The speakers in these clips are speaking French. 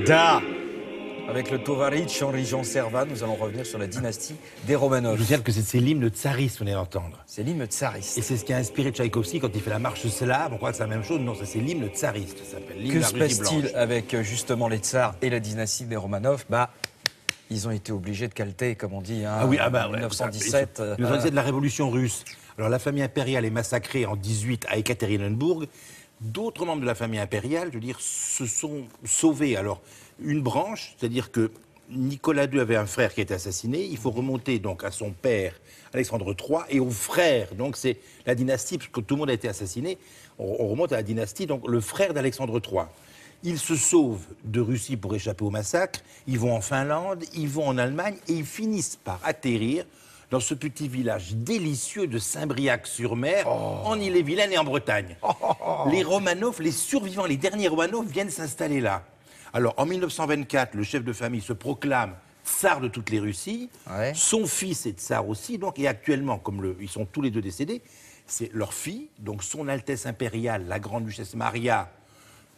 Da. Avec le Tovarich, Henri-Jean Servat, nous allons revenir sur la dynastie des Romanov. Je vous dire que c'est l'hymne tsariste, vous venez d'entendre. C'est l'hymne tsariste. Et c'est ce qui a inspiré Tchaïkovski quand il fait la marche slave. On croit que c'est la même chose. Non, ça c'est l'hymne tsariste. Ça s'appelle l'hymne Que de la se Russie passe-t-il blanche. avec justement les tsars et la dynastie des Romanov? Ils ont été obligés de calter, comme on dit, hein, en 1917. 1917 de la révolution russe. Alors la famille impériale est massacrée en 18 à Ekaterinbourg. D'autres membres de la famille impériale, je veux dire, se sont sauvés. Alors, une branche, c'est-à-dire que Nicolas II avait un frère qui a été assassiné. Il faut remonter donc à son père, Alexandre III, et aux frères. Donc c'est la dynastie, parce que tout le monde a été assassiné. On remonte à la dynastie, donc le frère d'Alexandre III. Ils se sauvent de Russie pour échapper au massacre. Ils vont en Finlande, ils vont en Allemagne, et ils finissent par atterrir dans ce petit village délicieux de Saint-Briac-sur-Mer, en Ille-et-Vilaine et en Bretagne. Les Romanov, les survivants, les derniers Romanov viennent s'installer là. Alors, en 1924, le chef de famille se proclame tsar de toutes les Russies. Ouais. Son fils est tsar aussi, donc, et actuellement, comme ils sont tous les deux décédés, c'est leur fille, donc son Altesse impériale, la grande-duchesse Maria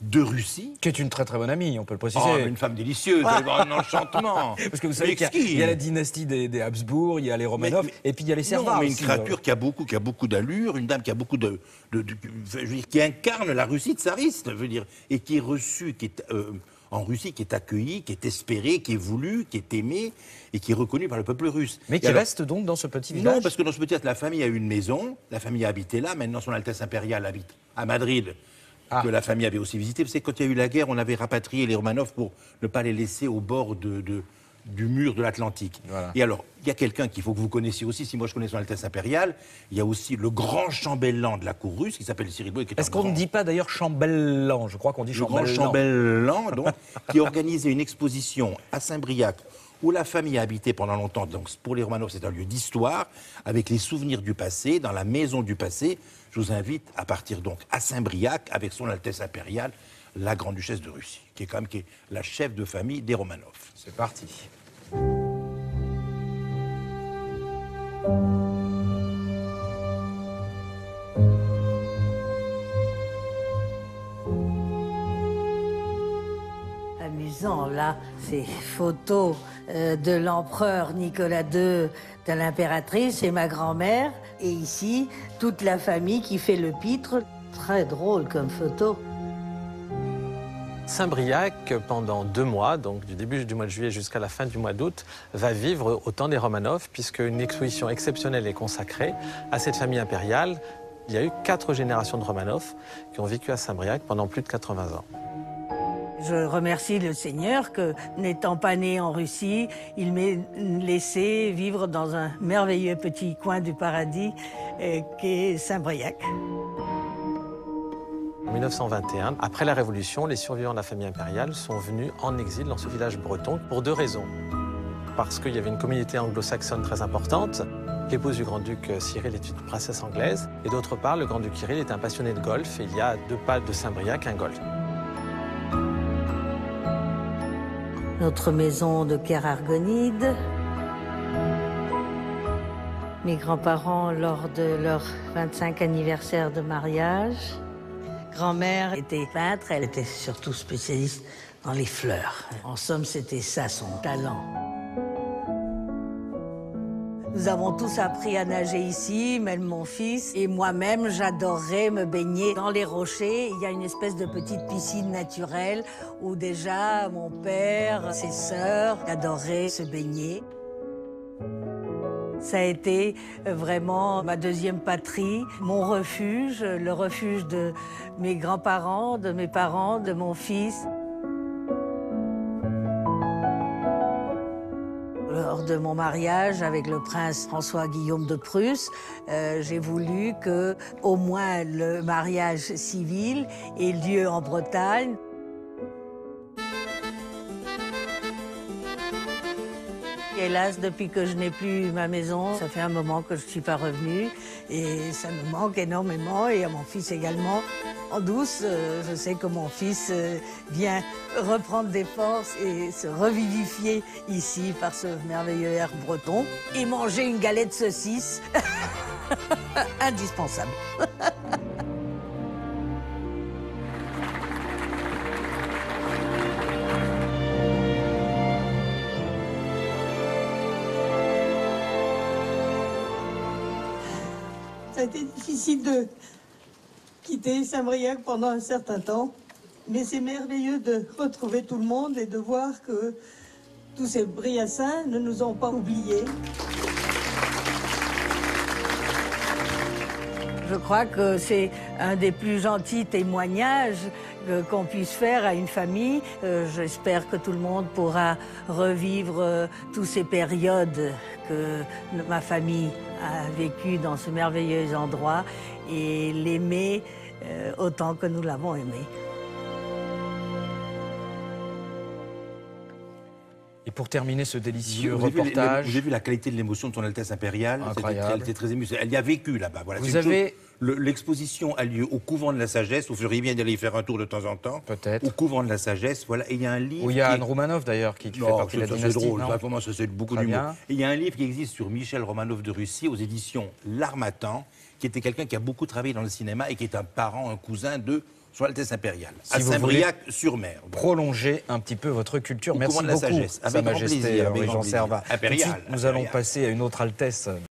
de Russie. Qui est une très très bonne amie, on peut le préciser. Oh, une femme délicieuse, elle va avoir un enchantement. Parce que vous savez qu'il y a la dynastie des Habsbourg, il y a les Romanov, et puis il y a les Servat. Non, mais une aussi, créature qui a beaucoup d'allure, une dame qui a beaucoup je veux dire, qui incarne la Russie tsariste, je veux dire, et qui est reçue, en Russie, qui est accueillie, qui est espérée, qui est voulue, qui est aimée, et qui est reconnue par le peuple russe. Mais qui reste donc dans ce petit village? Non, parce que dans ce petit village, la famille a une maison, la famille a habité là, maintenant son Altesse impériale habite à Madrid, que la famille avait aussi visité. Vous savez, quand il y a eu la guerre, on avait rapatrié les Romanov pour ne pas les laisser au bord du mur de l'Atlantique. Voilà. Et alors, il y a quelqu'un qu'il faut que vous connaissiez aussi, si moi je connais son Altesse impériale, il y a aussi le grand chambellan de la cour russe, qui s'appelle Cyril Boy. Est-ce qu'on ne dit pas d'ailleurs chambellan? Je crois qu'on dit chambellan. Le grand chambellan, donc, qui a organisé une exposition à Saint-Briac, où la famille a habité pendant longtemps. Donc, pour les Romanov, c'est un lieu d'histoire, avec les souvenirs du passé, dans la maison du passé. Je vous invite à partir donc à Saint-Briac, avec son Altesse impériale, la grande-duchesse de Russie, qui est la chef de famille des Romanov. C'est parti. Amusant, là, ces photos de l'empereur Nicolas II, de l'impératrice et ma grand-mère. Et ici, toute la famille qui fait le pitre. Très drôle comme photo. Saint-Briac, pendant 2 mois, donc du début du mois de juillet jusqu'à la fin du mois d'août, va vivre au temps des Romanov, puisque une exposition exceptionnelle est consacrée à cette famille impériale. Il y a eu 4 générations de Romanov qui ont vécu à Saint-Briac pendant plus de 80 ans. Je remercie le Seigneur que, n'étant pas né en Russie, il m'ait laissé vivre dans un merveilleux petit coin du paradis qu'est Saint-Briac. En 1921, après la Révolution, les survivants de la famille impériale sont venus en exil dans ce village breton pour 2 raisons. Parce qu'il y avait une communauté anglo-saxonne très importante. L'épouse du grand-duc Cyril est une princesse anglaise. Et d'autre part, le grand-duc Kirill est un passionné de golf. Et il y a à 2 pas de Saint-Briac un golf. Notre maison de Kerargonide. Mes grands-parents lors de leur 25 anniversaire de mariage. Grand-mère était peintre, elle était surtout spécialiste dans les fleurs. En somme, c'était ça son talent. Nous avons tous appris à nager ici, même mon fils. Et moi-même, j'adorais me baigner dans les rochers. Il y a une espèce de petite piscine naturelle où déjà mon père, ses sœurs adoraient se baigner. Ça a été vraiment ma deuxième patrie, mon refuge, le refuge de mes grands-parents, de mes parents, de mon fils. Lors de mon mariage avec le prince François-Guillaume de Prusse, j'ai voulu que, au moins, le mariage civil ait lieu en Bretagne. Hélas, depuis que je n'ai plus ma maison, ça fait un moment que je ne suis pas revenue et ça me manque énormément et à mon fils également. En douce, je sais que mon fils vient reprendre des forces et se revivifier ici par ce merveilleux air breton et manger une galette de saucisse indispensable. Ça a été difficile de quitter Saint-Brieuc pendant un certain temps, mais c'est merveilleux de retrouver tout le monde et de voir que tous ces Briassins ne nous ont pas oubliés. Je crois que c'est un des plus gentils témoignages qu'on puisse faire à une famille. J'espère que tout le monde pourra revivre toutes ces périodes que ma famille a vécues dans ce merveilleux endroit et l'aimer autant que nous l'avons aimé. Et pour terminer ce délicieux reportage... Vous avez vu la qualité de l'émotion de son Altesse impériale. Incroyable. Elle était très émue. Elle y a vécu là-bas. Voilà. Vous avez... L'exposition a lieu au couvent de la Sagesse. Vous feriez bien d'aller y faire un tour de temps en temps. Peut-être. Au couvent de la Sagesse. Voilà. Et il y a un livre. Où il y a Anne Roumanoff d'ailleurs qui fait partie de la dynastie. C'est drôle. Vraiment, ça c'est beaucoup d'humour. Et il y a un livre qui existe sur Michel Romanov de Russie aux éditions L'Harmattan, qui était quelqu'un qui a beaucoup travaillé dans le cinéma et qui est un parent, un cousin de Son Altesse impériale, à Saint-Briac-sur-Mer. Prolonger un petit peu votre culture. Merci beaucoup, Sa Majesté Régent Servat. Nous allons passer à une autre Altesse.